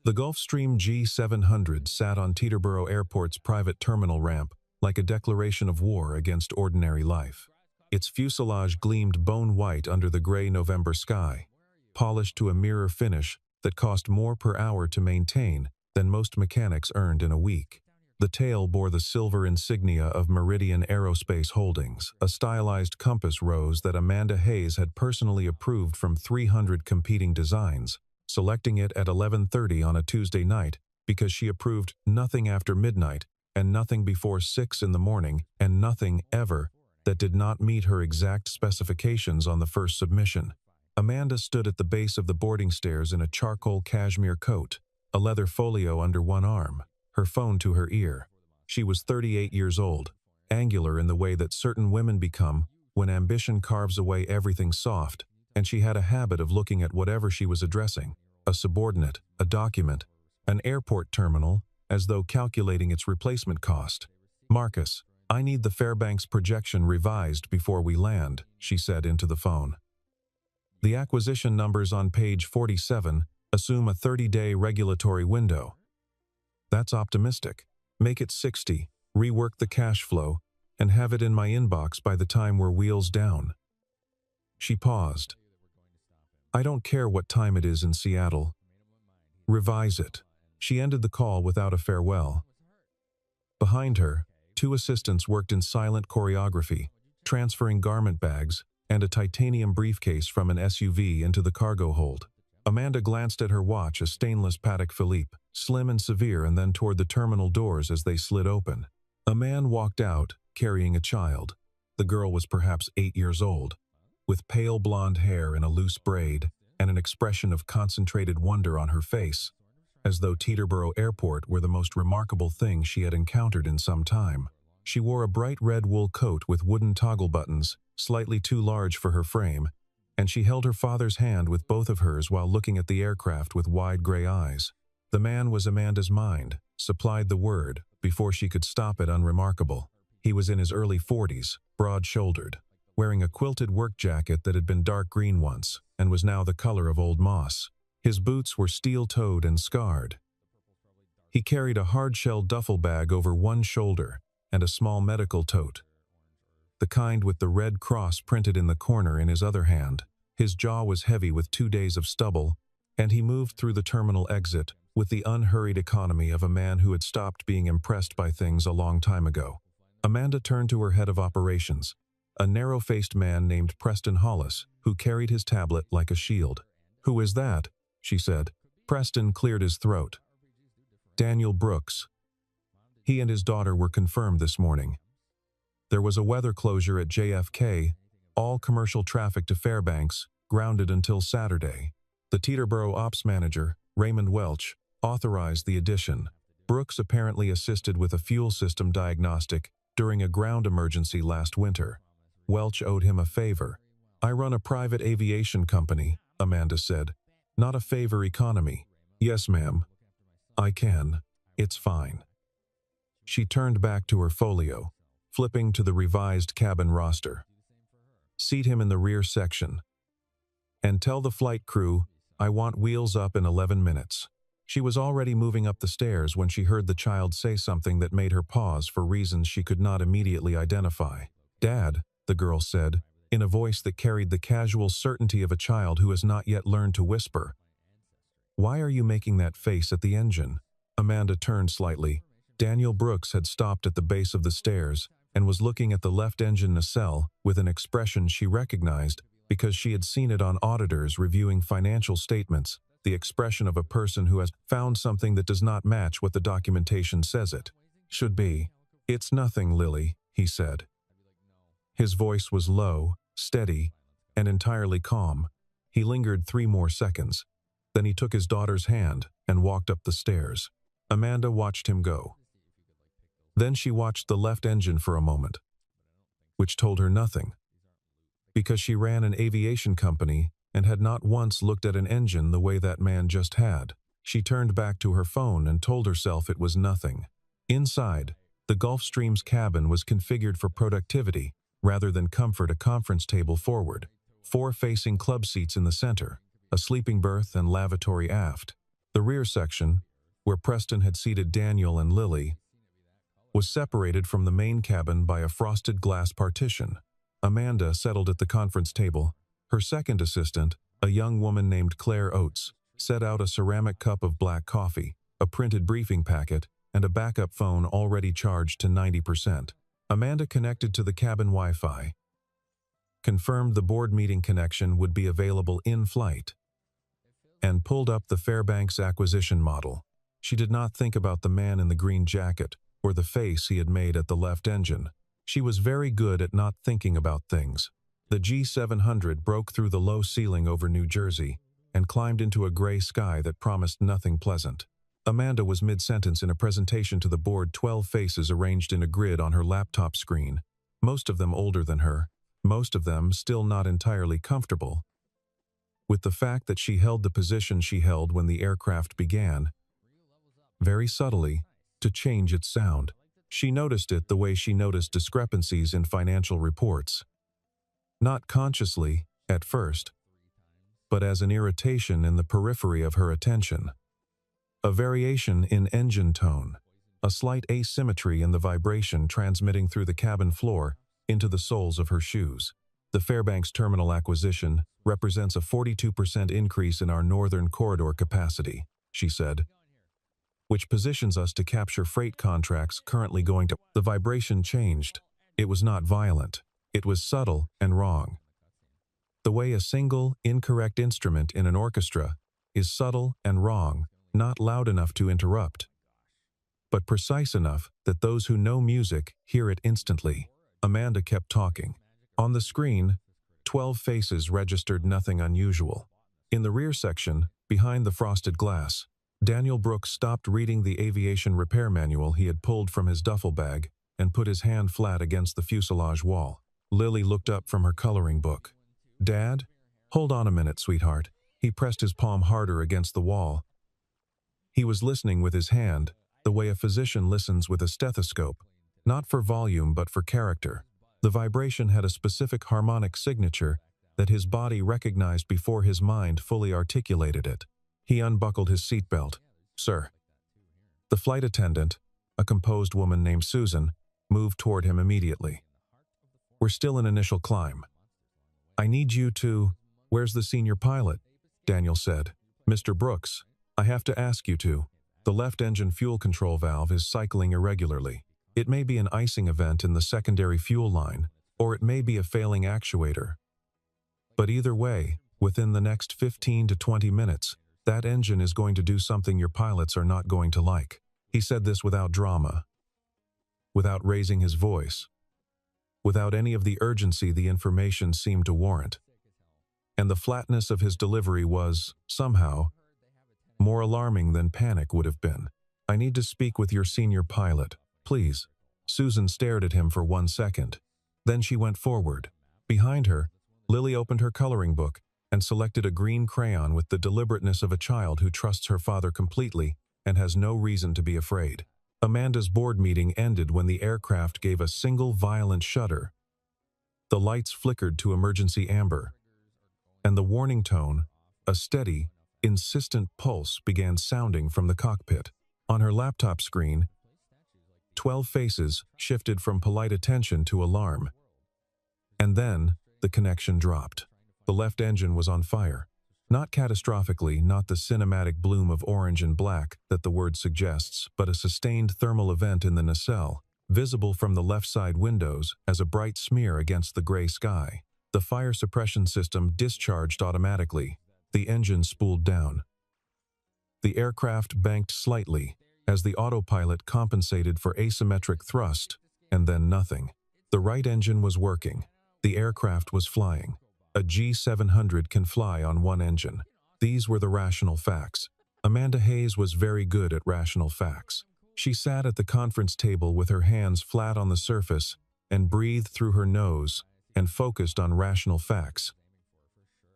The Gulfstream G700 sat on Teterboro Airport's private terminal ramp like a declaration of war against ordinary life. Its fuselage gleamed bone-white under the gray November sky, polished to a mirror finish that cost more per hour to maintain than most mechanics earned in a week. The tail bore the silver insignia of Meridian Aerospace Holdings, a stylized compass rose that Amanda Hayes had personally approved from 300 competing designs, selecting it at 11:30 on a Tuesday night because she approved nothing after midnight and nothing before 6 in the morning and nothing ever that did not meet her exact specifications on the first submission. Amanda stood at the base of the boarding stairs in a charcoal cashmere coat, a leather folio under one arm, her phone to her ear. She was 38 years old, angular in the way that certain women become when ambition carves away everything soft, and she had a habit of looking at whatever she was addressing, a subordinate, a document, an airport terminal, as though calculating its replacement cost. "Marcus, I need the Fairbanks projection revised before we land," she said into the phone. "The acquisition numbers on page 47 assume a 30-day regulatory window." "That's optimistic. Make it 60, rework the cash flow, and have it in my inbox by the time we're wheels down." She paused. "I don't care what time it is in Seattle. Revise it." She ended the call without a farewell. Behind her, two assistants worked in silent choreography, transferring garment bags and a titanium briefcase from an SUV into the cargo hold. Amanda glanced at her watch, a stainless Patek Philippe, slim and severe, and then toward the terminal doors as they slid open. A man walked out, carrying a child. The girl was perhaps 8 years old, with pale blonde hair in a loose braid and an expression of concentrated wonder on her face, as though Teterboro Airport were the most remarkable thing she had encountered in some time. She wore a bright red wool coat with wooden toggle buttons, slightly too large for her frame, and she held her father's hand with both of hers while looking at the aircraft with wide gray eyes. The man was Amanda's mind, supplied the word, before she could stop it unremarkable. He was in his early 40s, broad-shouldered, wearing a quilted work jacket that had been dark green once and was now the color of old moss. His boots were steel-toed and scarred. He carried a hard-shell duffel bag over one shoulder and a small medical tote, the kind with the red cross printed in the corner, in his other hand. His jaw was heavy with 2 days of stubble, and he moved through the terminal exit with the unhurried economy of a man who had stopped being impressed by things a long time ago. Amanda turned to her head of operations, a narrow-faced man named Preston Hollis, who carried his tablet like a shield. "Who is that?" she said. Preston cleared his throat. "Daniel Brooks. He and his daughter were confirmed this morning. There was a weather closure at JFK, all commercial traffic to Fairbanks, grounded until Saturday. The Teterboro ops manager, Raymond Welch, authorized the addition. Brooks apparently assisted with a fuel system diagnostic during a ground emergency last winter. Welch owed him a favor. "I run a private aviation company," Amanda said. "Not a favor economy." "Yes, ma'am. I can. It's fine." She turned back to her folio, flipping to the revised cabin roster. "Seat him in the rear section. And tell the flight crew I want wheels up in 11 minutes. She was already moving up the stairs when she heard the child say something that made her pause for reasons she could not immediately identify. "Dad," the girl said, in a voice that carried the casual certainty of a child who has not yet learned to whisper. "Why are you making that face at the engine?" Amanda turned slightly. Daniel Brooks had stopped at the base of the stairs and was looking at the left engine nacelle with an expression she recognized because she had seen it on auditors reviewing financial statements, the expression of a person who has found something that does not match what the documentation says it should be. "It's nothing, Lily," he said. His voice was low, steady, and entirely calm. He lingered 3 more seconds. Then he took his daughter's hand and walked up the stairs. Amanda watched him go. Then she watched the left engine for a moment, which told her nothing, because she ran an aviation company and had not once looked at an engine the way that man just had. She turned back to her phone and told herself it was nothing. Inside, the Gulfstream's cabin was configured for productivity rather than comfort. A conference table forward, 4 facing club seats in the center, a sleeping berth and lavatory aft. The rear section, where Preston had seated Daniel and Lily, was separated from the main cabin by a frosted glass partition. Amanda settled at the conference table. Her second assistant, a young woman named Claire Oates, set out a ceramic cup of black coffee, a printed briefing packet, and a backup phone already charged to 90%. Amanda connected to the cabin Wi-Fi, confirmed the board meeting connection would be available in flight, and pulled up the Fairbanks acquisition model. She did not think about the man in the green jacket or the face he had made at the left engine. She was very good at not thinking about things. The G700 broke through the low ceiling over New Jersey and climbed into a gray sky that promised nothing pleasant. Amanda was mid-sentence in a presentation to the board, 12 faces arranged in a grid on her laptop screen, most of them older than her, most of them still not entirely comfortable with the fact that she held the position she held when the aircraft began, very subtly, to change its sound. She noticed it the way she noticed discrepancies in financial reports. Not consciously, at first, but as an irritation in the periphery of her attention. A variation in engine tone, a slight asymmetry in the vibration transmitting through the cabin floor into the soles of her shoes. The Fairbanks terminal acquisition represents a 42% increase in our northern corridor capacity, she said, which positions us to capture freight contracts currently going to... The vibration changed. It was not violent. It was subtle and wrong. The way a single, incorrect instrument in an orchestra is subtle and wrong, not loud enough to interrupt, but precise enough that those who know music hear it instantly. Amanda kept talking. On the screen, 12 faces registered nothing unusual. In the rear section, behind the frosted glass, Daniel Brooks stopped reading the aviation repair manual he had pulled from his duffel bag and put his hand flat against the fuselage wall. Lily looked up from her coloring book. "Dad? Hold on a minute, sweetheart." He pressed his palm harder against the wall. He was listening with his hand, the way a physician listens with a stethoscope, not for volume but for character. The vibration had a specific harmonic signature that his body recognized before his mind fully articulated it. He unbuckled his seatbelt. "Sir." The flight attendant, a composed woman named Susan, moved toward him immediately. "We're still in initial climb. I need you to..." "Where's the senior pilot?" Daniel said. "Mr. Brooks, I have to ask you to. The left engine fuel control valve is cycling irregularly. It may be an icing event in the secondary fuel line, or it may be a failing actuator. But either way, within the next 15 to 20 minutes, that engine is going to do something your pilots are not going to like." He said this without drama, without raising his voice, without any of the urgency the information seemed to warrant. And the flatness of his delivery was, somehow, more alarming than panic would have been. "I need to speak with your senior pilot, please." Susan stared at him for 1 second. Then she went forward. Behind her, Lily opened her coloring book and selected a green crayon with the deliberateness of a child who trusts her father completely and has no reason to be afraid. Amanda's board meeting ended when the aircraft gave a single violent shudder. The lights flickered to emergency amber, and the warning tone, a steady, insistent pulse, began sounding from the cockpit. On her laptop screen, 12 faces shifted from polite attention to alarm. And then, the connection dropped. The left engine was on fire. Not catastrophically, not the cinematic bloom of orange and black that the word suggests, but a sustained thermal event in the nacelle, visible from the left side windows as a bright smear against the gray sky. The fire suppression system discharged automatically. The engine spooled down. The aircraft banked slightly as the autopilot compensated for asymmetric thrust, and then nothing. The right engine was working. The aircraft was flying. A G700 can fly on one engine. These were the rational facts. Amanda Hayes was very good at rational facts. She sat at the conference table with her hands flat on the surface and breathed through her nose and focused on rational facts.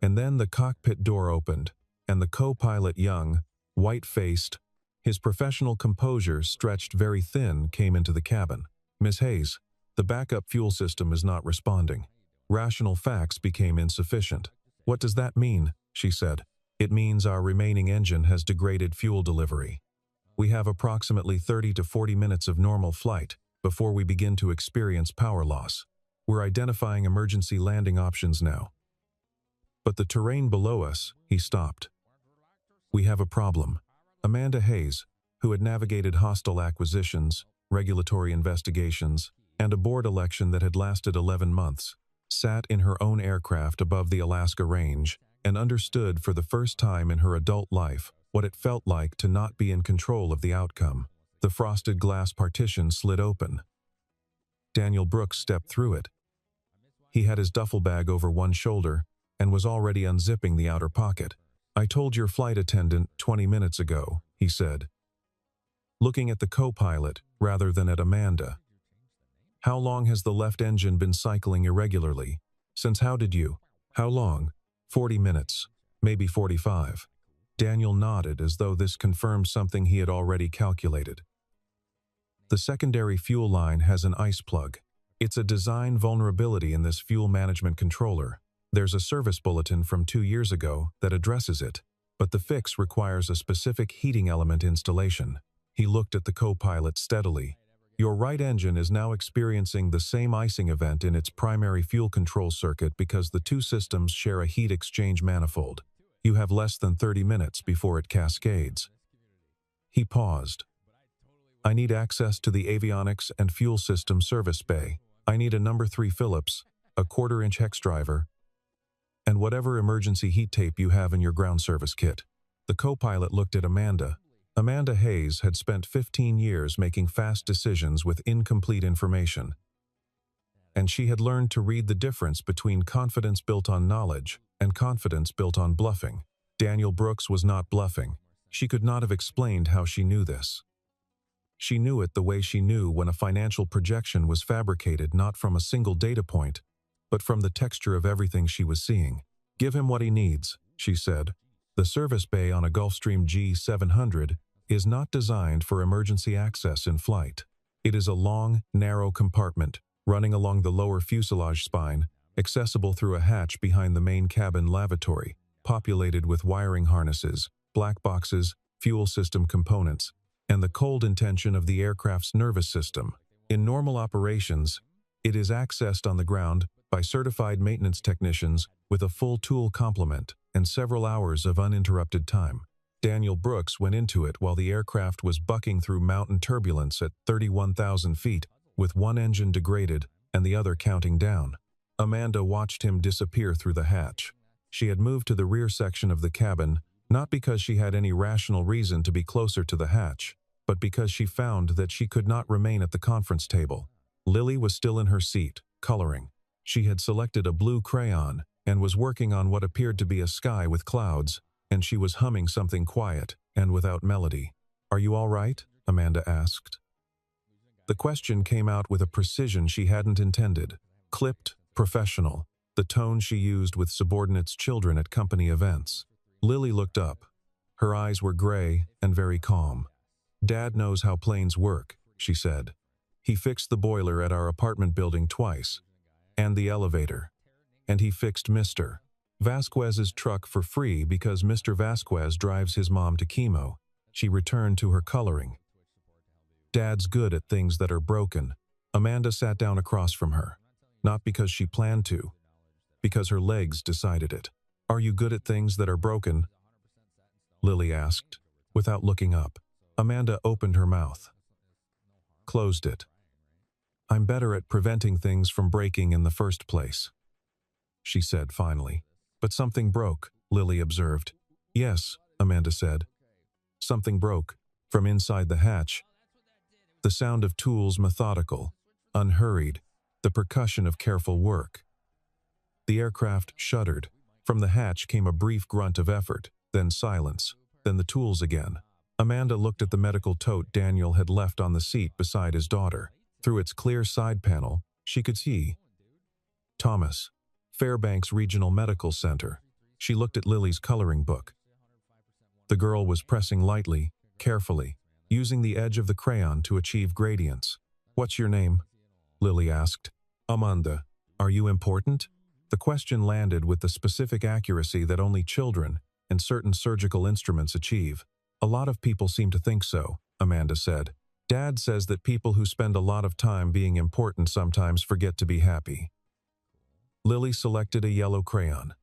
And then the cockpit door opened, and the co-pilot, young, white-faced, his professional composure stretched very thin, came into the cabin. "Miss Hayes, the backup fuel system is not responding." Rational facts became insufficient. "What does that mean?" she said. It means our remaining engine has degraded fuel delivery. We have approximately 30 to 40 minutes of normal flight before we begin to experience power loss. We're identifying emergency landing options now. But the terrain below us, he stopped. We have a problem. Amanda Hayes, who had navigated hostile acquisitions, regulatory investigations, and a board election that had lasted 11 months, sat in her own aircraft above the Alaska Range and understood for the first time in her adult life what it felt like to not be in control of the outcome. The frosted glass partition slid open. Daniel Brooks stepped through it. He had his duffel bag over one shoulder and was already unzipping the outer pocket. "I told your flight attendant 20 minutes ago," he said, looking at the co-pilot rather than at Amanda. "How long has the left engine been cycling irregularly? Since how did you? How long?" 40 minutes, maybe 45. Daniel nodded as though this confirmed something he had already calculated. The secondary fuel line has an ice plug. It's a design vulnerability in this fuel management controller. There's a service bulletin from 2 years ago that addresses it, but the fix requires a specific heating element installation. He looked at the co-pilot steadily. "Your right engine is now experiencing the same icing event in its primary fuel control circuit because the two systems share a heat exchange manifold. You have less than 30 minutes before it cascades." He paused. "I need access to the avionics and fuel system service bay. I need a number 3 Phillips, a 1/4-inch hex driver, and whatever emergency heat tape you have in your ground service kit." The co-pilot looked at Amanda. Amanda Hayes had spent 15 years making fast decisions with incomplete information, and she had learned to read the difference between confidence built on knowledge and confidence built on bluffing. Daniel Brooks was not bluffing. She could not have explained how she knew this. She knew it the way she knew when a financial projection was fabricated not from a single data point, but from the texture of everything she was seeing. "Give him what he needs," she said. "The service bay on a Gulfstream G700 is not designed for emergency access in flight. It is a long, narrow compartment running along the lower fuselage spine, accessible through a hatch behind the main cabin lavatory, populated with wiring harnesses, black boxes, fuel system components, and the cold intention of the aircraft's nervous system. In normal operations, it is accessed on the ground by certified maintenance technicians with a full tool complement and several hours of uninterrupted time. Daniel Brooks went into it while the aircraft was bucking through mountain turbulence at 31,000 feet, with one engine degraded and the other counting down. Amanda watched him disappear through the hatch. She had moved to the rear section of the cabin, not because she had any rational reason to be closer to the hatch, but because she found that she could not remain at the conference table. Lily was still in her seat, coloring. She had selected a blue crayon and was working on what appeared to be a sky with clouds, and she was humming something quiet and without melody. "Are you all right?" Amanda asked. The question came out with a precision she hadn't intended. Clipped, professional, the tone she used with subordinates' children at company events. Lily looked up. Her eyes were gray and very calm. "Dad knows how planes work," she said. "He fixed the boiler at our apartment building twice, and the elevator. And he fixed Mr. Vasquez's truck for free because Mr. Vasquez drives his mom to chemo." She returned to her coloring. "Dad's good at things that are broken." Amanda sat down across from her. Not because she planned to, because her legs decided it. "Are you good at things that are broken?" Lily asked, without looking up. Amanda opened her mouth. Closed it. "I'm better at preventing things from breaking in the first place," she said finally. "But something broke," Lily observed. "Yes," Amanda said. "Something broke, from inside the hatch." The sound of tools methodical, unhurried, the percussion of careful work. The aircraft shuddered. From the hatch came a brief grunt of effort, then silence, then the tools again. Amanda looked at the medical tote Daniel had left on the seat beside his daughter. Through its clear side panel, she could see Thomas, Fairbanks Regional Medical Center. She looked at Lily's coloring book. The girl was pressing lightly, carefully, using the edge of the crayon to achieve gradients. "What's your name?" Lily asked. "Amanda. Are you important?" The question landed with the specific accuracy that only children, and certain surgical instruments achieve. A lot of people seem to think so, Amanda said. Dad says that people who spend a lot of time being important sometimes forget to be happy. Lily selected a yellow crayon.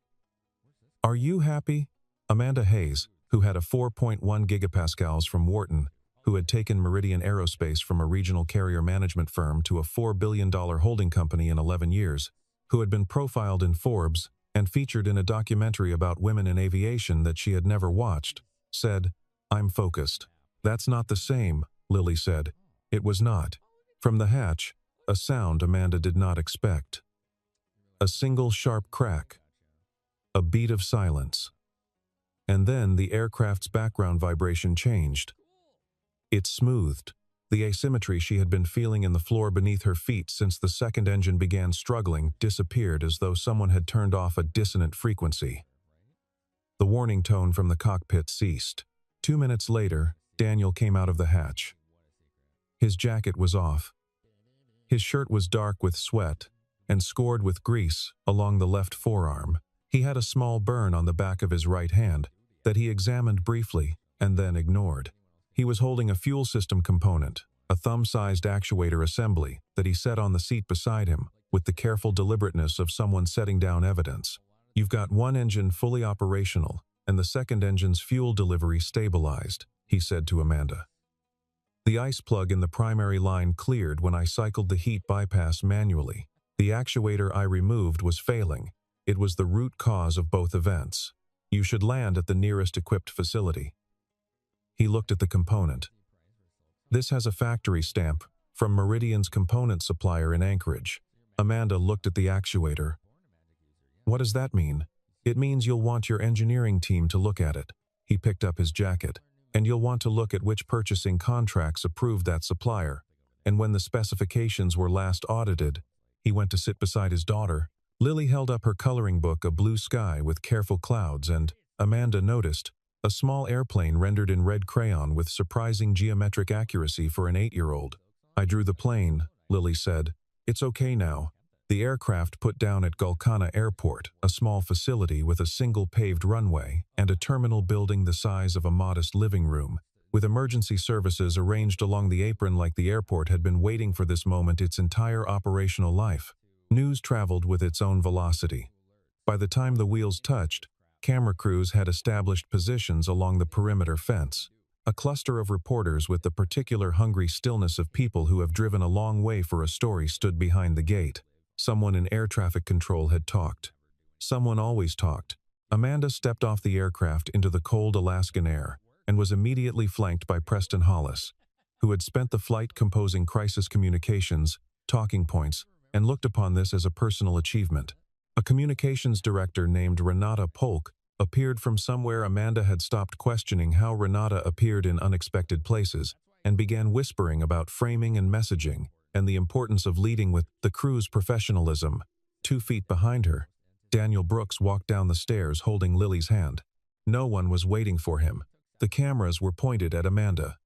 Are you happy? Amanda Hayes, who had a 4.1 gigapascals from Wharton, who had taken Meridian Aerospace from a regional carrier management firm to a $4 billion holding company in 11 years, who had been profiled in Forbes and featured in a documentary about women in aviation that she had never watched, said, I'm focused. That's not the same, Lily said. It was not. From the hatch, a sound Amanda did not expect. A single sharp crack. A beat of silence. And then the aircraft's background vibration changed. It smoothed. The asymmetry she had been feeling in the floor beneath her feet since the second engine began struggling disappeared as though someone had turned off a dissonant frequency. The warning tone from the cockpit ceased. 2 minutes later, Daniel came out of the hatch. His jacket was off. His shirt was dark with sweat and scored with grease along the left forearm. He had a small burn on the back of his right hand that he examined briefly and then ignored. He was holding a fuel system component, a thumb-sized actuator assembly that he set on the seat beside him with the careful deliberateness of someone setting down evidence. You've got one engine fully operational and the second engine's fuel delivery stabilized, he said to Amanda. The ice plug in the primary line cleared when I cycled the heat bypass manually. The actuator I removed was failing. It was the root cause of both events. You should land at the nearest equipped facility. He looked at the component. This has a factory stamp from Meridian's component supplier in Anchorage. Amanda looked at the actuator. What does that mean? It means you'll want your engineering team to look at it. He picked up his jacket. And you'll want to look at which purchasing contracts approved that supplier. And when the specifications were last audited, he went to sit beside his daughter. Lily held up her coloring book, a blue sky with careful clouds, and Amanda noticed a small airplane rendered in red crayon with surprising geometric accuracy for an 8-year-old. I drew the plane, Lily said. It's okay now. The aircraft put down at Gulkana Airport, a small facility with a single paved runway and a terminal building the size of a modest living room, with emergency services arranged along the apron like the airport had been waiting for this moment its entire operational life. News traveled with its own velocity. By the time the wheels touched, camera crews had established positions along the perimeter fence. A cluster of reporters with the particular hungry stillness of people who have driven a long way for a story stood behind the gate. Someone in air traffic control had talked. Someone always talked. Amanda stepped off the aircraft into the cold Alaskan air and was immediately flanked by Preston Hollis, who had spent the flight composing crisis communications, talking points, and looked upon this as a personal achievement. A communications director named Renata Polk appeared from somewhere. Amanda had stopped questioning how Renata appeared in unexpected places and began whispering about framing and messaging and the importance of leading with the crew's professionalism. 2 feet behind her, Daniel Brooks walked down the stairs holding Lily's hand. No one was waiting for him. The cameras were pointed at Amanda.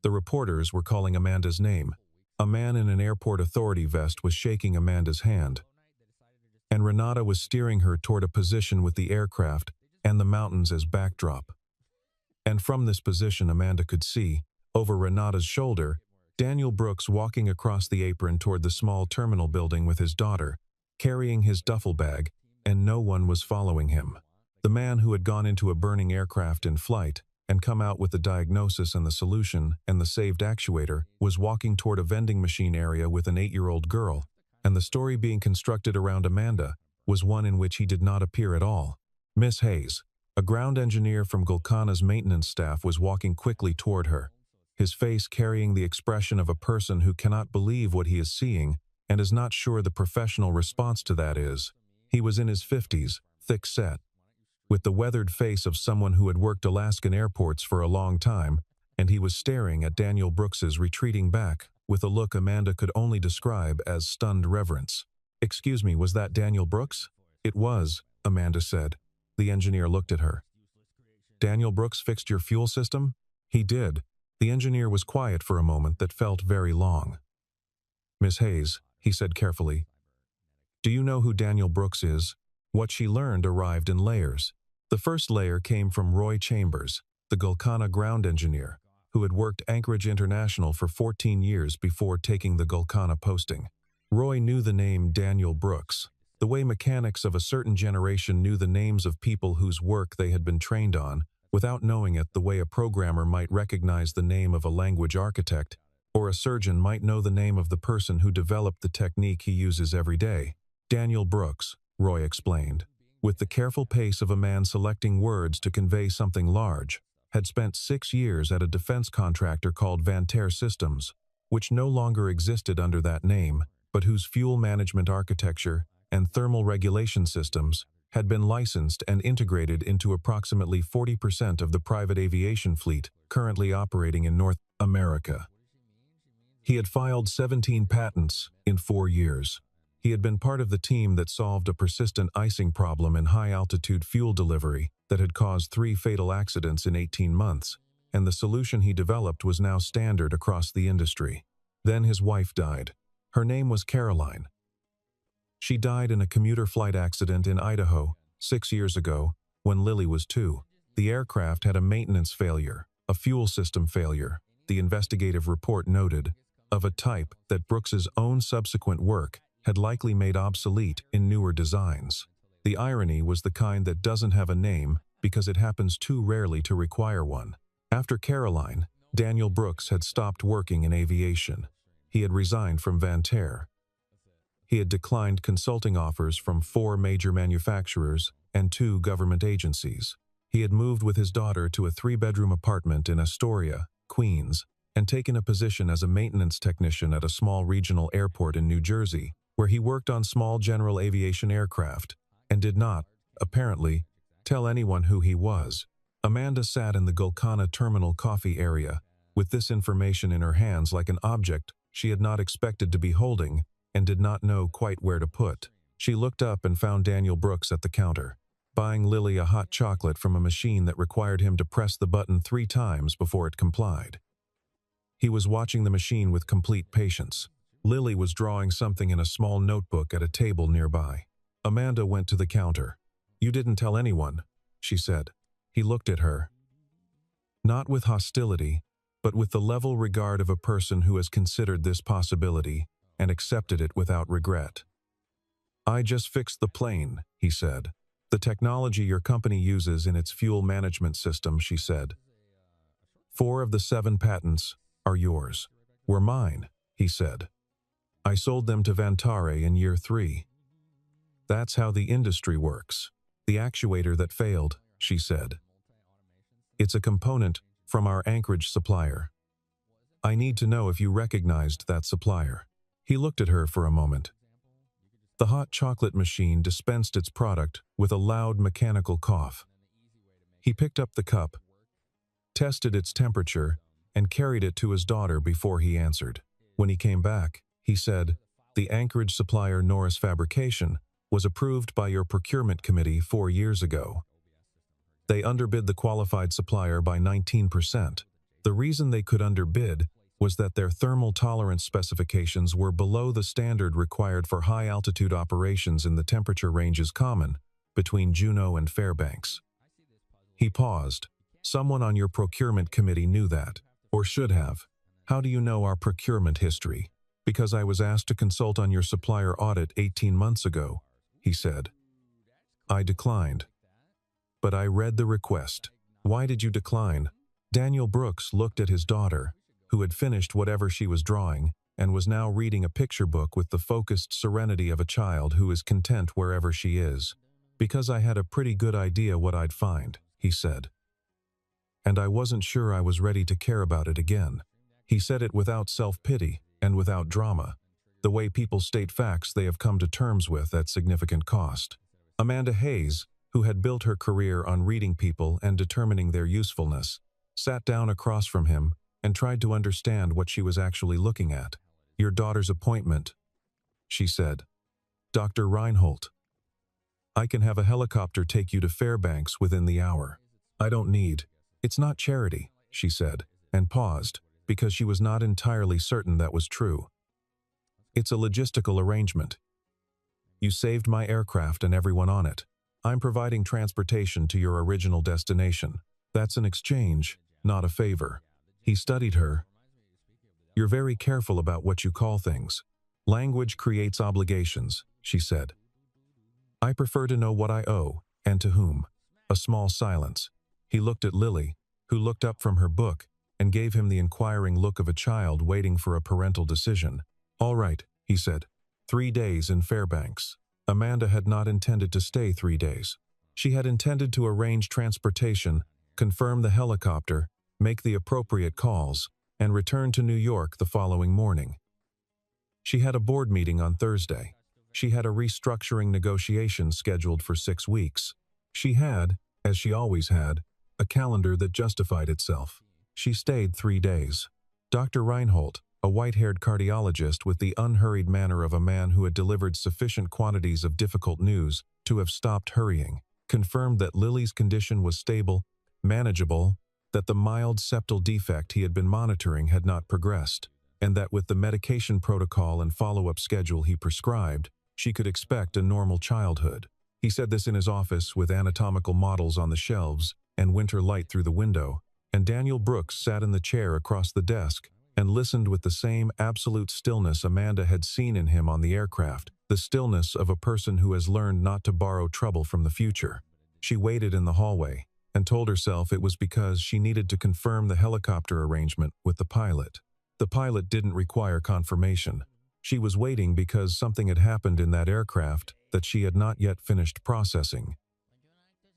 The reporters were calling Amanda's name. A man in an airport authority vest was shaking Amanda's hand. And Renata was steering her toward a position with the aircraft and the mountains as backdrop. And from this position Amanda could see, over Renata's shoulder, Daniel Brooks walking across the apron toward the small terminal building with his daughter, carrying his duffel bag, and no one was following him. The man who had gone into a burning aircraft in flight and come out with the diagnosis and the solution and the saved actuator was walking toward a vending machine area with an 8-year-old girl, and the story being constructed around Amanda was one in which he did not appear at all. Miss Hayes, a ground engineer from Gulkana's maintenance staff, was walking quickly toward her, his face carrying the expression of a person who cannot believe what he is seeing and is not sure the professional response to that is. He was in his 50s, thick-set, with the weathered face of someone who had worked Alaskan airports for a long time, and he was staring at Daniel Brooks's retreating back with a look Amanda could only describe as stunned reverence. "Excuse me, was that Daniel Brooks?" "It was," Amanda said. The engineer looked at her. "Daniel Brooks fixed your fuel system?" "He did." The engineer was quiet for a moment that felt very long. "Miss Hayes," he said carefully, "do you know who Daniel Brooks is?" What she learned arrived in layers. The first layer came from Roy Chambers, the Gulkana ground engineer, who had worked Anchorage International for 14 years before taking the Gulkana posting. Roy knew the name Daniel Brooks, the way mechanics of a certain generation knew the names of people whose work they had been trained on, without knowing it, the way a programmer might recognize the name of a language architect, or a surgeon might know the name of the person who developed the technique he uses every day. Daniel Brooks, Roy explained, with the careful pace of a man selecting words to convey something large, had spent 6 years at a defense contractor called Vantair Systems, which no longer existed under that name, but whose fuel management architecture and thermal regulation systems had been licensed and integrated into approximately 40% of the private aviation fleet currently operating in North America. He had filed 17 patents in 4 years. He had been part of the team that solved a persistent icing problem in high-altitude fuel delivery that had caused 3 fatal accidents in 18 months, and the solution he developed was now standard across the industry. Then his wife died. Her name was Caroline. She died in a commuter flight accident in Idaho 6 years ago when Lily was 2. The aircraft had a maintenance failure, a fuel system failure, the investigative report noted, of a type that Brooks's own subsequent work had likely made obsolete in newer designs. The irony was the kind that doesn't have a name because it happens too rarely to require one. After Caroline, Daniel Brooks had stopped working in aviation. He had resigned from Vantair. He had declined consulting offers from 4 major manufacturers and 2 government agencies. He had moved with his daughter to a 3-bedroom apartment in Astoria, Queens, and taken a position as a maintenance technician at a small regional airport in New Jersey, where he worked on small general aviation aircraft, and did not, apparently, tell anyone who he was. Amanda sat in the Gulkana terminal coffee area, with this information in her hands like an object she had not expected to be holding and did not know quite where to put. She looked up and found Daniel Brooks at the counter, buying Lily a hot chocolate from a machine that required him to press the button 3 times before it complied. He was watching the machine with complete patience. Lily was drawing something in a small notebook at a table nearby. Amanda went to the counter. "You didn't tell anyone," she said. He looked at her. Not with hostility, but with the level regard of a person who has considered this possibility and accepted it without regret. "I just fixed the plane," he said. "The technology your company uses in its fuel management system," she said. "4 of the 7 patents are yours." "Were mine," he said. "I sold them to Vantair in year 3. "That's how the industry works." "The actuator that failed," she said. "It's a component from our Anchorage supplier. I need to know if you recognized that supplier." He looked at her for a moment. The hot chocolate machine dispensed its product with a loud mechanical cough. He picked up the cup, tested its temperature, and carried it to his daughter before he answered. When he came back, he said, "The Anchorage supplier Norris Fabrication was approved by your procurement committee 4 years ago. They underbid the qualified supplier by 19%. The reason they could underbid was that their thermal tolerance specifications were below the standard required for high-altitude operations in the temperature ranges common between Juneau and Fairbanks." He paused. "Someone on your procurement committee knew that, or should have. How do you know our procurement history?" "Because I was asked to consult on your supplier audit 18 months ago," he said. "I declined." "But I read the request." "Why did you decline?" Daniel Brooks looked at his daughter, who had finished whatever she was drawing, and was now reading a picture book with the focused serenity of a child who is content wherever she is. "Because I had a pretty good idea what I'd find," he said. "And I wasn't sure I was ready to care about it again." He said it without self-pity and without drama, the way people state facts they have come to terms with at significant cost. Amanda Hayes, who had built her career on reading people and determining their usefulness, sat down across from him and tried to understand what she was actually looking at. "Your daughter's appointment," she said. "Dr. Reinhold. I can have a helicopter take you to Fairbanks within the hour." "I don't need." "It's not charity," she said, and paused, because she was not entirely certain that was true. "It's a logistical arrangement. You saved my aircraft and everyone on it. I'm providing transportation to your original destination. That's an exchange, not a favor. He studied her. You're very careful about what you call things. Language creates obligations, she said. I prefer to know what I owe, and to whom. A small silence. He looked at Lily, who looked up from her book, and gave him the inquiring look of a child waiting for a parental decision. All right, he said. 3 days in Fairbanks. Amanda had not intended to stay 3 days. She had intended to arrange transportation, confirm the helicopter, make the appropriate calls, and return to New York the following morning. She had a board meeting on Thursday. She had a restructuring negotiation scheduled for 6 weeks. She had, as she always had, a calendar that justified itself. She stayed 3 days. Dr. Reinhold, a white-haired cardiologist with the unhurried manner of a man who had delivered sufficient quantities of difficult news to have stopped hurrying, confirmed that Lily's condition was stable, manageable, that the mild septal defect he had been monitoring had not progressed, and that with the medication protocol and follow-up schedule he prescribed, she could expect a normal childhood. He said this in his office with anatomical models on the shelves and winter light through the window, and Daniel Brooks sat in the chair across the desk and listened with the same absolute stillness Amanda had seen in him on the aircraft, the stillness of a person who has learned not to borrow trouble from the future. She waited in the hallway and told herself it was because she needed to confirm the helicopter arrangement with the pilot. The pilot didn't require confirmation. She was waiting because something had happened in that aircraft that she had not yet finished processing.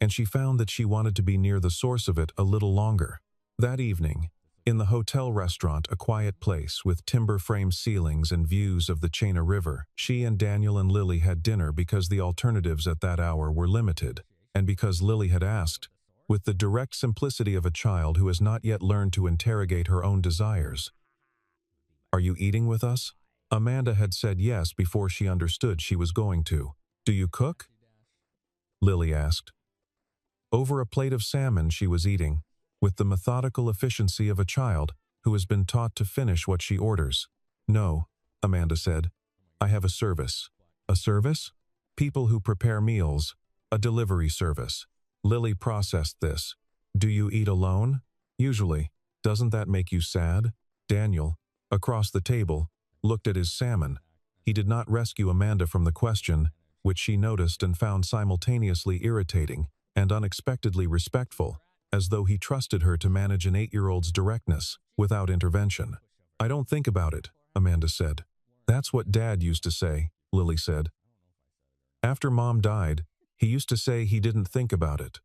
And she found that she wanted to be near the source of it a little longer. That evening, in the hotel restaurant, a quiet place with timber-frame ceilings and views of the Chena River, she and Daniel and Lily had dinner because the alternatives at that hour were limited, and because Lily had asked, with the direct simplicity of a child who has not yet learned to interrogate her own desires. "Are you eating with us?" Amanda had said yes before she understood she was going to. "Do you cook?" Lily asked. Over a plate of salmon she was eating, with the methodical efficiency of a child who has been taught to finish what she orders. "No," Amanda said. "I have a service." "A service?" "People who prepare meals. A delivery service." Lily processed this. "Do you eat alone?" "Usually. Doesn't that make you sad?" Daniel, across the table, looked at his salmon. He did not rescue Amanda from the question, which she noticed and found simultaneously irritating and unexpectedly respectful, as though he trusted her to manage an 8-year-old's directness without intervention. "I don't think about it," Amanda said. "That's what Dad used to say," Lily said. "After Mom died, he used to say he didn't think about it.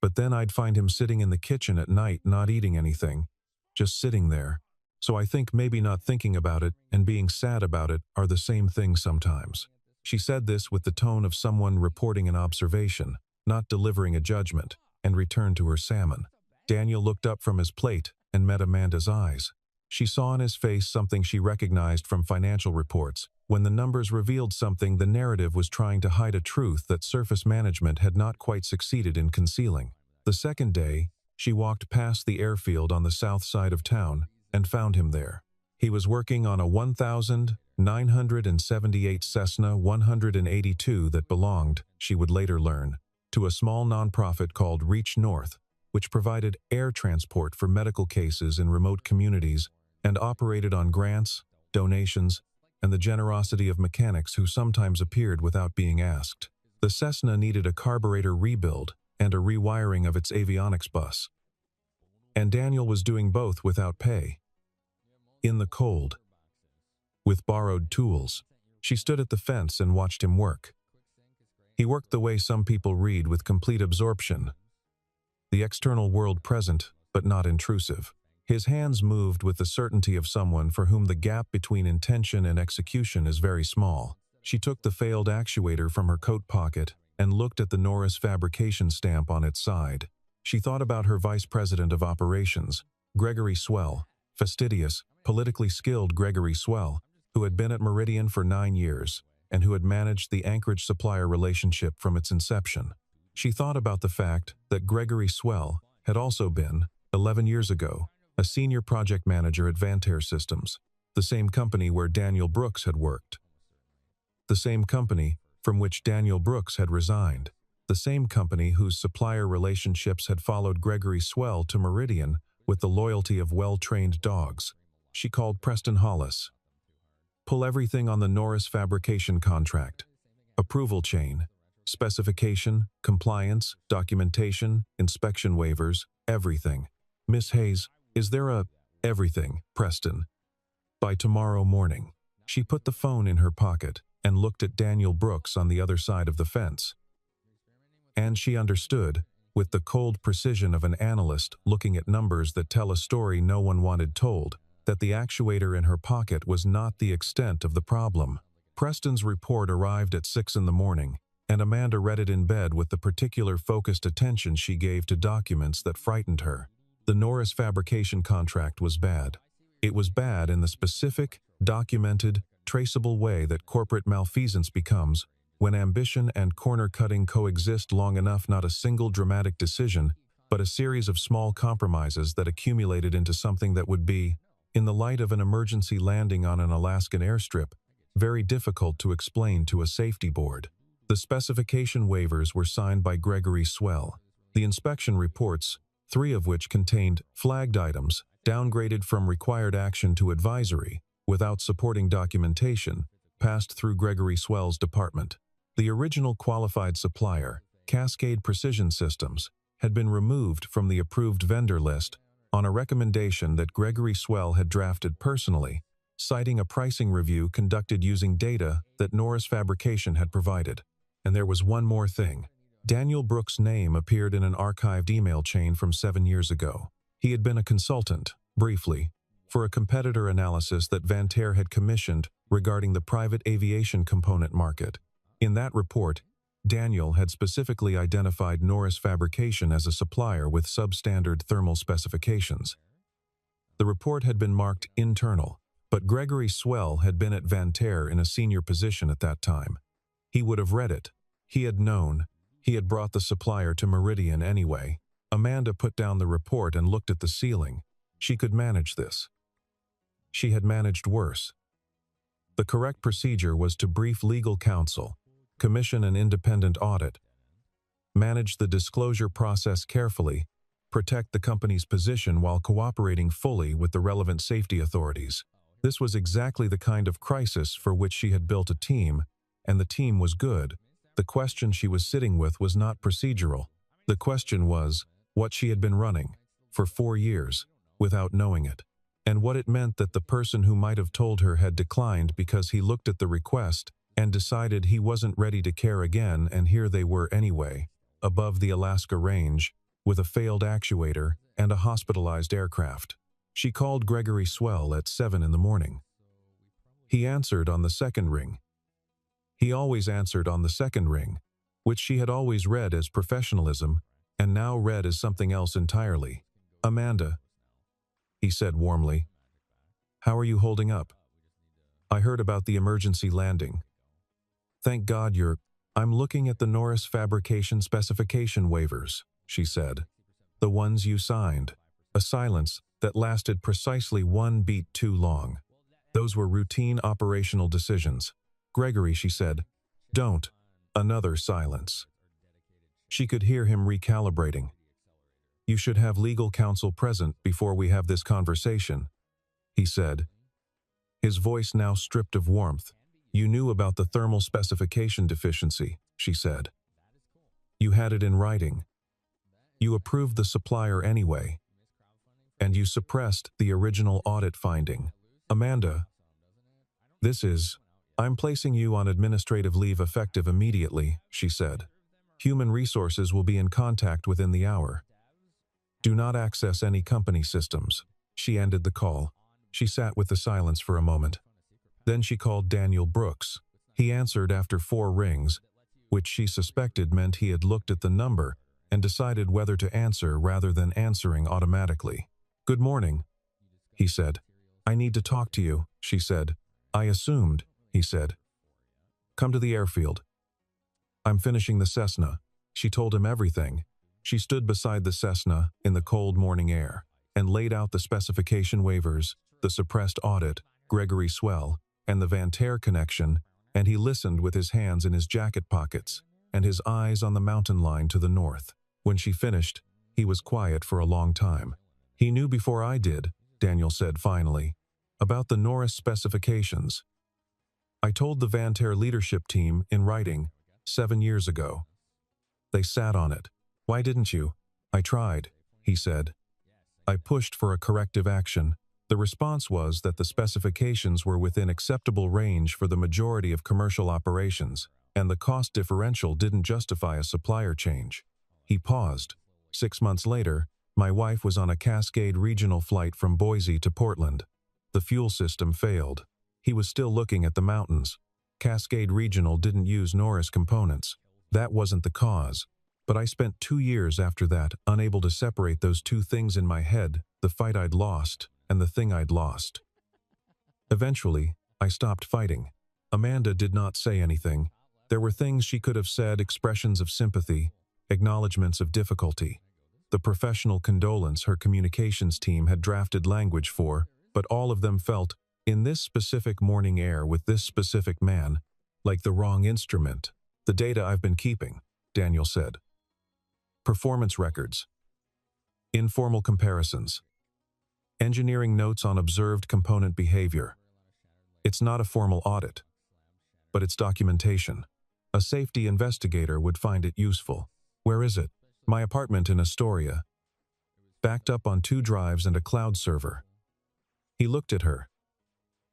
But then I'd find him sitting in the kitchen at night not eating anything, just sitting there. So I think maybe not thinking about it and being sad about it are the same thing sometimes." She said this with the tone of someone reporting an observation, not delivering a judgment, and returned to her salmon. Daniel looked up from his plate and met Amanda's eyes. She saw in his face something she recognized from financial reports. When the numbers revealed something, the narrative was trying to hide a truth that surface management had not quite succeeded in concealing. The second day, she walked past the airfield on the south side of town and found him there. He was working on a 1978 Cessna 182 that belonged, she would later learn, to a small nonprofit called Reach North, which provided air transport for medical cases in remote communities and operated on grants, donations, and the generosity of mechanics who sometimes appeared without being asked. The Cessna needed a carburetor rebuild and a rewiring of its avionics bus. And Daniel was doing both without pay. In the cold. With borrowed tools. She stood at the fence and watched him work. He worked the way some people read, with complete absorption. The external world present, but not intrusive. His hands moved with the certainty of someone for whom the gap between intention and execution is very small. She took the failed actuator from her coat pocket and looked at the Norris fabrication stamp on its side. She thought about her vice president of operations, Gregory Swell, fastidious, politically skilled Gregory Swell, who had been at Meridian for 9 years and who had managed the Anchorage supplier relationship from its inception. She thought about the fact that Gregory Swell had also been, 11 years ago, a senior project manager at Vantair Systems, the same company where Daniel Brooks had worked. The same company from which Daniel Brooks had resigned. the same company whose supplier relationships had followed Gregory Swell to Meridian with the loyalty of well-trained dogs. She called Preston Hollis. Pull everything on the Norris fabrication contract. Approval chain, specification, compliance, documentation, inspection waivers, everything. Miss Hayes, is there a everything, Preston? By tomorrow morning. She put the phone in her pocket and looked at Daniel Brooks on the other side of the fence. And she understood, with the cold precision of an analyst looking at numbers that tell a story no one wanted told, that the actuator in her pocket was not the extent of the problem. Preston's report arrived at 6 in the morning, and Amanda read it in bed with the particular focused attention she gave to documents that frightened her. The Norris fabrication contract was bad. It was bad in the specific, documented, traceable way that corporate malfeasance becomes when ambition and corner-cutting coexist long enough. Not a single dramatic decision, but a series of small compromises that accumulated into something that would be, in the light of an emergency landing on an Alaskan airstrip, very difficult to explain to a safety board. The specification waivers were signed by Gregory Swell. The inspection reports, 3 of which contained flagged items, downgraded from required action to advisory, without supporting documentation, passed through Gregory Swell's department. The original qualified supplier, Cascade Precision Systems, had been removed from the approved vendor list on a recommendation that Gregory Swell had drafted personally, citing a pricing review conducted using data that Norris Fabrication had provided. And there was one more thing. Daniel Brooks' name appeared in an archived email chain from 7 years ago. He had been a consultant, briefly, for a competitor analysis that Vantair had commissioned regarding the private aviation component market. In that report, Daniel had specifically identified Norris Fabrication as a supplier with substandard thermal specifications. The report had been marked internal, but Gregory Swell had been at Vantair in a senior position at that time. He would have read it. He had known. He had brought the supplier to Meridian anyway. Amanda put down the report and looked at the ceiling. She could manage this. She had managed worse. The correct procedure was to brief legal counsel, commission an independent audit, manage the disclosure process carefully, protect the company's position while cooperating fully with the relevant safety authorities. This was exactly the kind of crisis for which she had built a team, and the team was good. The question she was sitting with was not procedural. The question was what she had been running for 4 years without knowing it, and what it meant that the person who might have told her had declined because he looked at the request and decided he wasn't ready to care again, and here they were anyway, above the Alaska range, with a failed actuator and a hospitalized aircraft. She called Gregory Swell at 7 in the morning. He answered on the second ring. He always answered on the second ring, which she had always read as professionalism, and now read as something else entirely. "Amanda," he said warmly, "how are you holding up? I heard about the emergency landing. Thank God I'm looking at the Norris Fabrication specification waivers," she said. "The ones you signed." A silence that lasted precisely 1 beat too long. "Those were routine operational decisions. Gregory," she said. "Don't." Another silence. She could hear him recalibrating. "You should have legal counsel present before we have this conversation," he said, his voice now stripped of warmth. "You knew about the thermal specification deficiency," she said. "You had it in writing. You approved the supplier anyway. And you suppressed the original audit finding. Amanda, I'm placing you on administrative leave effective immediately," she said. "Human resources will be in contact within the hour. Do not access any company systems." She ended the call. She sat with the silence for a moment. Then she called Daniel Brooks. He answered after 4 rings, which she suspected meant he had looked at the number and decided whether to answer rather than answering automatically. "Good morning," he said. "I need to talk to you," she said. "I assumed," he said. "Come to the airfield. I'm finishing the Cessna." She told him everything. She stood beside the Cessna in the cold morning air and laid out the specification waivers, the suppressed audit, Gregory Swell, and the Vantair connection, and he listened with his hands in his jacket pockets and his eyes on the mountain line to the north. When she finished, he was quiet for a long time. "He knew before I did," Daniel said finally, "about the Norris specifications. I told the Vantair leadership team in writing 7 years ago. They sat on it. Why didn't you?" "I tried," he said. "I pushed for a corrective action. The response was that the specifications were within acceptable range for the majority of commercial operations, and the cost differential didn't justify a supplier change." He paused. 6 months later, my wife was on a Cascade regional flight from Boise to Portland. The fuel system failed. He was still looking at the mountains. Cascade Regional didn't use Norris components. That wasn't the cause. But I spent 2 years after that unable to separate those two things in my head, the fight I'd lost and the thing I'd lost. Eventually, I stopped fighting. Amanda did not say anything. There were things she could have said, expressions of sympathy, acknowledgments of difficulty. The professional condolence her communications team had drafted language for, but all of them felt, in this specific morning air with this specific man, like the wrong instrument. "The data I've been keeping," Daniel said. "Performance records. Informal comparisons. Engineering notes on observed component behavior. It's not a formal audit, but it's documentation. A safety investigator would find it useful." "Where is it?" "My apartment in Astoria. Backed up on 2 drives and a cloud server." He looked at her.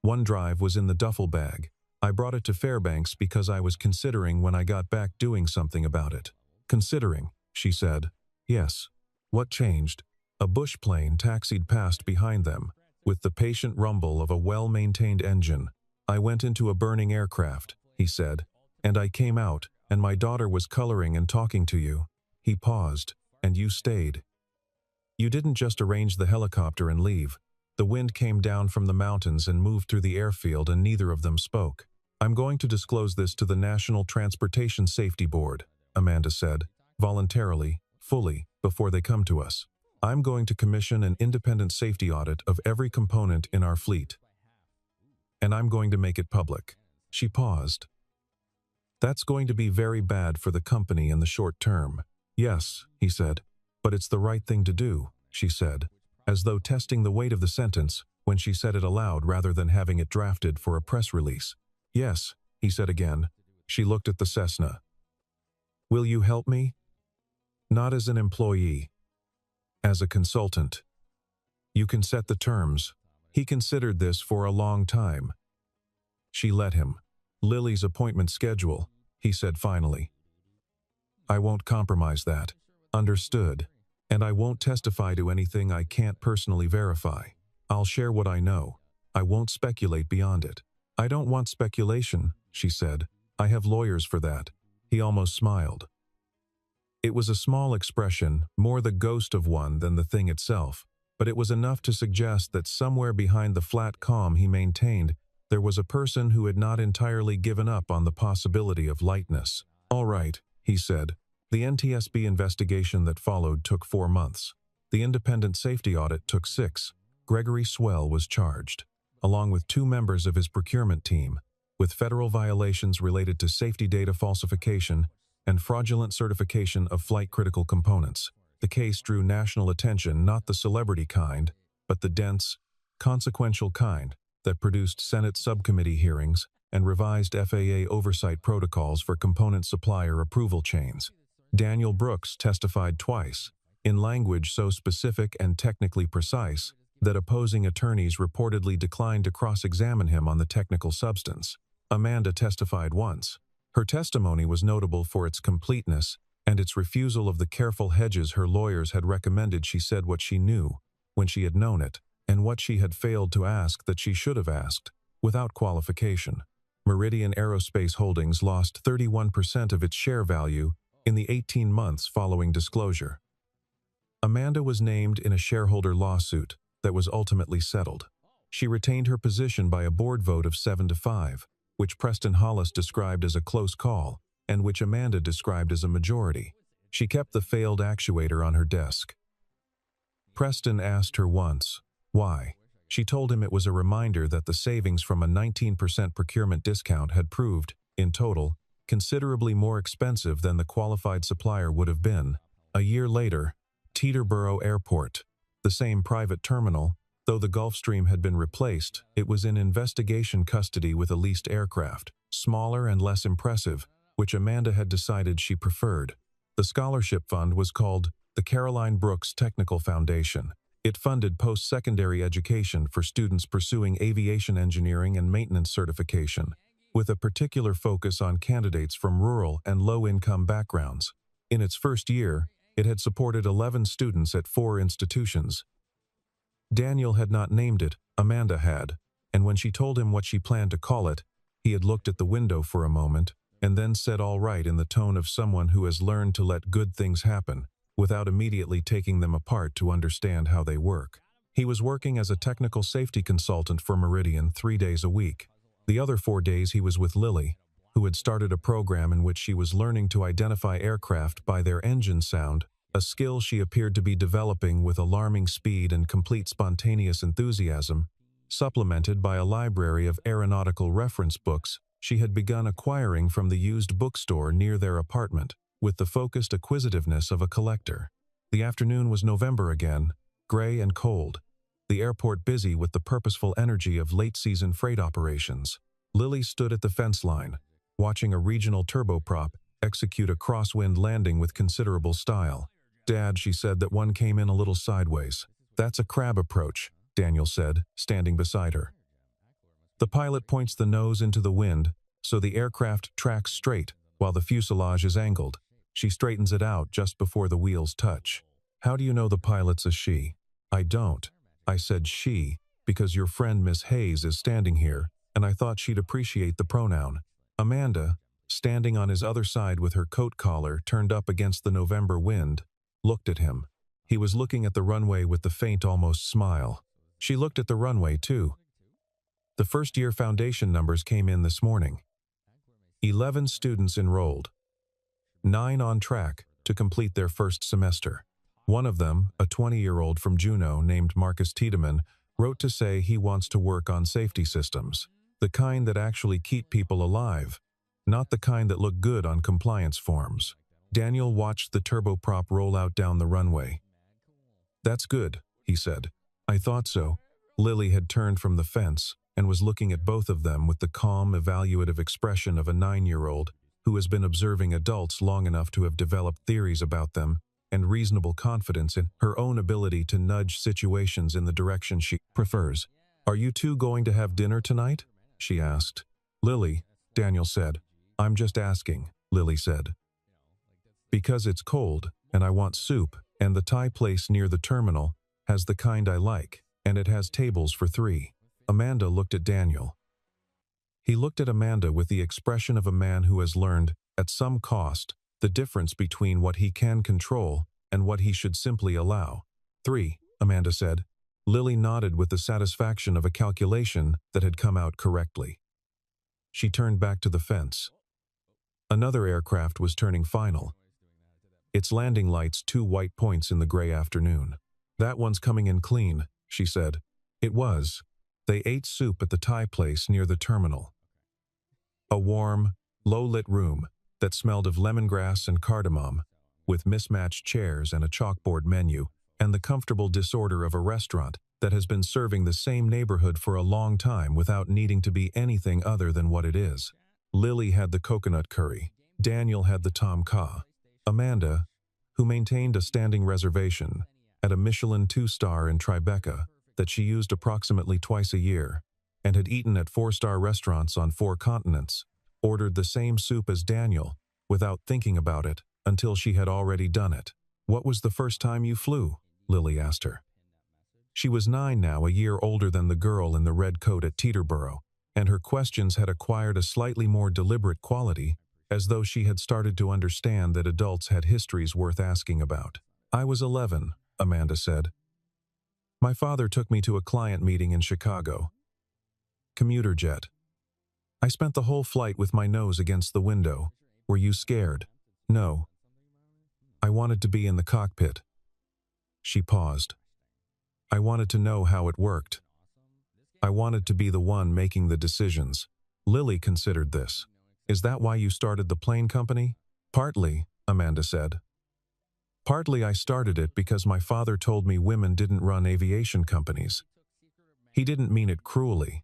"One drive was in the duffel bag. I brought it to Fairbanks because I was considering when I got back doing something about it." "Considering," she said. "Yes. What changed?" A bush plane taxied past behind them, with the patient rumble of a well-maintained engine. "I went into a burning aircraft," he said, "and I came out, and my daughter was coloring and talking to you." He paused. "And you stayed. You didn't just arrange the helicopter and leave. The wind came down from the mountains and moved through the airfield, and neither of them spoke." "I'm going to disclose this to the National Transportation Safety Board," Amanda said, "voluntarily, fully, before they come to us. I'm going to commission an independent safety audit of every component in our fleet. And I'm going to make it public." She paused. "That's going to be very bad for the company in the short term." "Yes," he said. "But it's the right thing to do," she said, as though testing the weight of the sentence when she said it aloud rather than having it drafted for a press release. "Yes," he said again. She looked at the Cessna. "Will you help me?" "Not as an employee. As a consultant. You can set the terms." He considered this for a long time. She let him. "Lily's appointment schedule," he said finally. "I won't compromise that." "Understood. And I won't testify to anything I can't personally verify. I'll share what I know. I won't speculate beyond it." "I don't want speculation," she said. "I have lawyers for that." He almost smiled. It was a small expression, more the ghost of one than the thing itself, but it was enough to suggest that somewhere behind the flat calm he maintained, there was a person who had not entirely given up on the possibility of lightness. "All right," he said. The NTSB investigation that followed took 4 months. The independent safety audit took 6. Gregory Swell was charged, along with 2 members of his procurement team, with federal violations related to safety data falsification and fraudulent certification of flight-critical components. The case drew national attention, not the celebrity kind, but the dense, consequential kind that produced Senate subcommittee hearings and revised FAA oversight protocols for component supplier approval chains. Daniel Brooks testified twice, in language so specific and technically precise that opposing attorneys reportedly declined to cross-examine him on the technical substance. Amanda testified once. Her testimony was notable for its completeness and its refusal of the careful hedges her lawyers had recommended. She said what she knew, when she had known it, and what she had failed to ask that she should have asked, without qualification. Meridian Aerospace Holdings lost 31% of its share value in the 18 months following disclosure. Amanda was named in a shareholder lawsuit that was ultimately settled. She retained her position by a board vote of 7-5, which Preston Hollis described as a close call, and which Amanda described as a majority. She kept the failed actuator on her desk. Preston asked her once, why? She told him it was a reminder that the savings from a 19% procurement discount had proved, in total, considerably more expensive than the qualified supplier would have been. A year later, Teterboro Airport. The same private terminal, though the Gulfstream had been replaced, it was in investigation custody with a leased aircraft, smaller and less impressive, which Amanda had decided she preferred. The scholarship fund was called the Caroline Brooks Technical Foundation. It funded post-secondary education for students pursuing aviation engineering and maintenance certification, with a particular focus on candidates from rural and low-income backgrounds. In its first year, it had supported 11 students at 4 institutions. Daniel had not named it, Amanda had, and when she told him what she planned to call it, he had looked at the window for a moment, and then said all right in the tone of someone who has learned to let good things happen, without immediately taking them apart to understand how they work. He was working as a technical safety consultant for Meridian 3 days a week. The other 4 days he was with Lily, who had started a program in which she was learning to identify aircraft by their engine sound, a skill she appeared to be developing with alarming speed and complete spontaneous enthusiasm, supplemented by a library of aeronautical reference books she had begun acquiring from the used bookstore near their apartment, with the focused acquisitiveness of a collector. The afternoon was November again, gray and cold, the airport busy with the purposeful energy of late-season freight operations. Lily stood at the fence line, watching a regional turboprop execute a crosswind landing with considerable style. "Dad," she said, "that one came in a little sideways." "That's a crab approach," Daniel said, standing beside her. The pilot points the nose into the wind, so the aircraft tracks straight while the fuselage is angled. She straightens it out just before the wheels touch. "How do you know the pilot's a she?" "I don't. I said she, because your friend Miss Hayes is standing here, and I thought she'd appreciate the pronoun." Amanda, standing on his other side with her coat collar turned up against the November wind, looked at him. He was looking at the runway with the faint almost smile. She looked at the runway too. The first-year foundation numbers came in this morning. 11 students enrolled. 9 on track to complete their first semester. One of them, a 20-year-old from Juneau named Marcus Tiedemann, wrote to say he wants to work on safety systems, the kind that actually keep people alive, not the kind that look good on compliance forms. Daniel watched the turboprop roll out down the runway. "That's good," he said. "I thought so." Lily had turned from the fence and was looking at both of them with the calm, evaluative expression of a 9-year-old who has been observing adults long enough to have developed theories about them and reasonable confidence in her own ability to nudge situations in the direction she prefers. "Are you two going to have dinner tonight?" she asked. "Lily," Daniel said. "I'm just asking," Lily said. "Because it's cold, and I want soup, and the Thai place near the terminal has the kind I like, and it has tables for 3. Amanda looked at Daniel. He looked at Amanda with the expression of a man who has learned, at some cost, the difference between what he can control and what he should simply allow. 3, Amanda said. Lily nodded with the satisfaction of a calculation that had come out correctly. She turned back to the fence. Another aircraft was turning final. Its landing lights 2 white points in the gray afternoon. "That one's coming in clean," she said. It was. They ate soup at the Thai place near the terminal. A warm, low-lit room that smelled of lemongrass and cardamom, with mismatched chairs and a chalkboard menu, and the comfortable disorder of a restaurant that has been serving the same neighborhood for a long time without needing to be anything other than what it is. Lily had the coconut curry. Daniel had the tom kha. Amanda, who maintained a standing reservation at a Michelin 2-star in Tribeca that she used approximately twice a year, and had eaten at 4-star restaurants on 4 continents, ordered the same soup as Daniel, without thinking about it, until she had already done it. "What was the first time you flew?" Lily asked her. She was 9 now, a year older than the girl in the red coat at Teterboro, and her questions had acquired a slightly more deliberate quality, as though she had started to understand that adults had histories worth asking about. "I was 11, Amanda said. "My father took me to a client meeting in Chicago. Commuter jet. I spent the whole flight with my nose against the window. Were you scared?" "No. I wanted to be in the cockpit." She paused. "I wanted to know how it worked. I wanted to be the one making the decisions." Lily considered this. Is that why you started the plane company? Partly, Amanda said. Partly I started it because my father told me women didn't run aviation companies. He didn't mean it cruelly.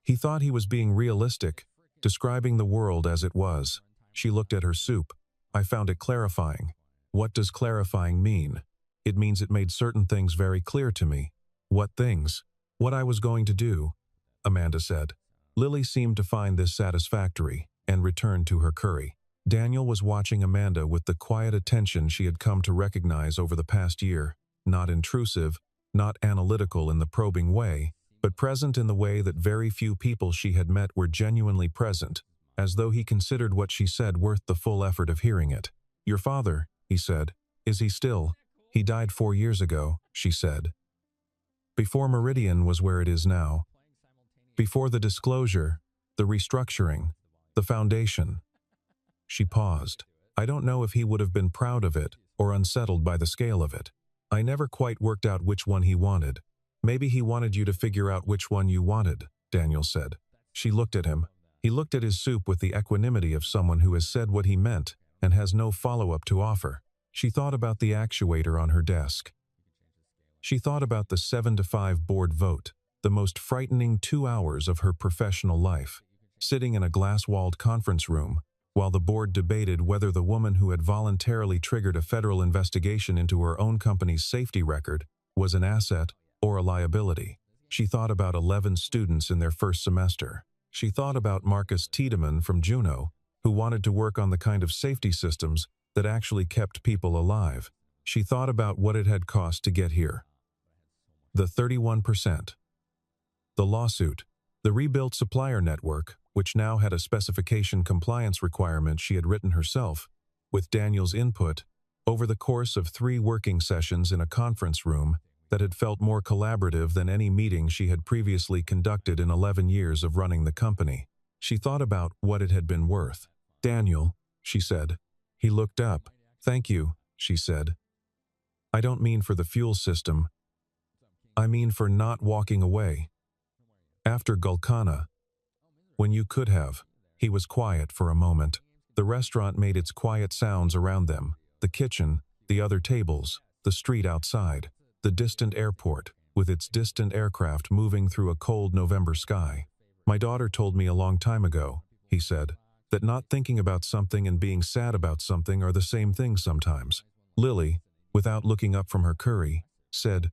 He thought he was being realistic, describing the world as it was. She looked at her soup. I found it clarifying. What does clarifying mean? It means it made certain things very clear to me. What things? What I was going to do, Amanda said. Lily seemed to find this satisfactory and returned to her curry. Daniel was watching Amanda with the quiet attention she had come to recognize over the past year, not intrusive, not analytical in the probing way, but present in the way that very few people she had met were genuinely present, as though he considered what she said worth the full effort of hearing it. Your father, he said, is he still? He died 4 years ago, she said. Before Meridian was where it is now. Before the disclosure, the restructuring, the foundation. She paused. I don't know if he would have been proud of it or unsettled by the scale of it. I never quite worked out which one he wanted. Maybe he wanted you to figure out which one you wanted, Daniel said. She looked at him. He looked at his soup with the equanimity of someone who has said what he meant and has no follow-up to offer. She thought about the actuator on her desk. She thought about the 7-5 board vote, the most frightening 2 hours of her professional life, sitting in a glass-walled conference room, while the board debated whether the woman who had voluntarily triggered a federal investigation into her own company's safety record was an asset or a liability. She thought about 11 students in their first semester. She thought about Marcus Tiedemann from Juneau, who wanted to work on the kind of safety systems that actually kept people alive. She thought about what it had cost to get here. The 31%. The lawsuit. The rebuilt supplier network, which now had a specification compliance requirement she had written herself, with Daniel's input, over the course of 3 working sessions in a conference room that had felt more collaborative than any meeting she had previously conducted in 11 years of running the company. She thought about what it had been worth. Daniel, she said. He looked up. Thank you, she said. I don't mean for the fuel system. I mean for not walking away. After Gulkana, when you could have. He was quiet for a moment. The restaurant made its quiet sounds around them. The kitchen, the other tables, the street outside, the distant airport, with its distant aircraft moving through a cold November sky. My daughter told me a long time ago, he said, that not thinking about something and being sad about something are the same thing sometimes. Lily, without looking up from her curry, said,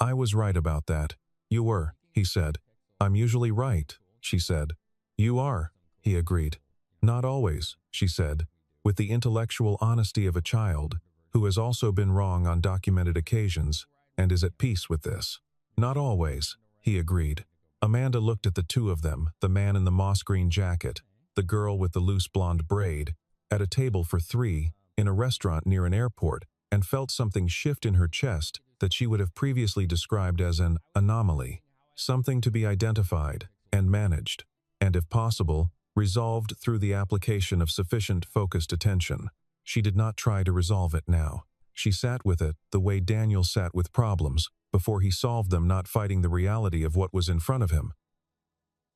I was right about that. You were, he said. I'm usually right, she said. You are, he agreed. Not always, she said, with the intellectual honesty of a child who has also been wrong on documented occasions and is at peace with this. Not always, he agreed. Amanda looked at the two of them, the man in the moss-green jacket, the girl with the loose blonde braid, at a table for 3 in a restaurant near an airport, and felt something shift in her chest that she would have previously described as an anomaly, something to be identified and managed, and if possible, resolved through the application of sufficient focused attention. She did not try to resolve it now. She sat with it the way Daniel sat with problems, before he solved them, not fighting the reality of what was in front of him,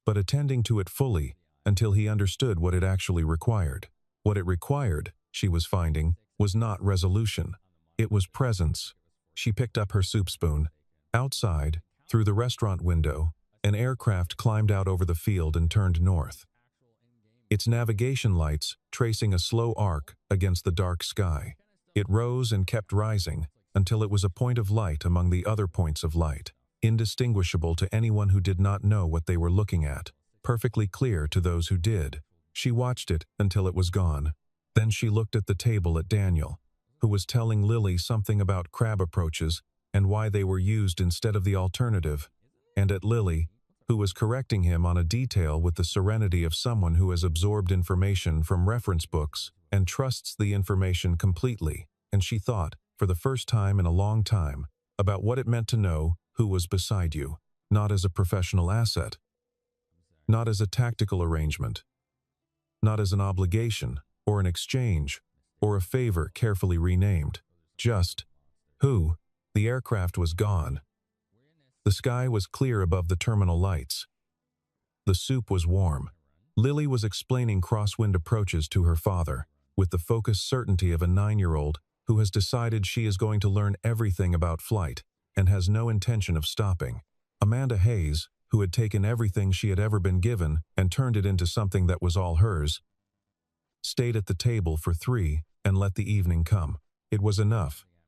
but attending to it fully until he understood what it actually required. What it required, she was finding, was not resolution. It was presence. She picked up her soup spoon. Outside, through the restaurant window, an aircraft climbed out over the field and turned north. Its navigation lights tracing a slow arc against the dark sky. It rose and kept rising until it was a point of light among the other points of light, indistinguishable to anyone who did not know what they were looking at, perfectly clear to those who did. She watched it until it was gone. Then she looked at the table at Daniel, who was telling Lily something about crab approaches and why they were used instead of the alternative, and at Lily, who was correcting him on a detail with the serenity of someone who has absorbed information from reference books and trusts the information completely, and she thought, for the first time in a long time, about what it meant to know who was beside you, not as a professional asset, not as a tactical arrangement, not as an obligation or an exchange or a favor carefully renamed, just who. The aircraft was gone. The sky was clear above the terminal lights. The soup was warm. Lily was explaining crosswind approaches to her father, with the focused certainty of a 9-year-old who has decided she is going to learn everything about flight and has no intention of stopping. Amanda Hayes, who had taken everything she had ever been given and turned it into something that was all hers, stayed at the table for 3 and let the evening come. It was enough.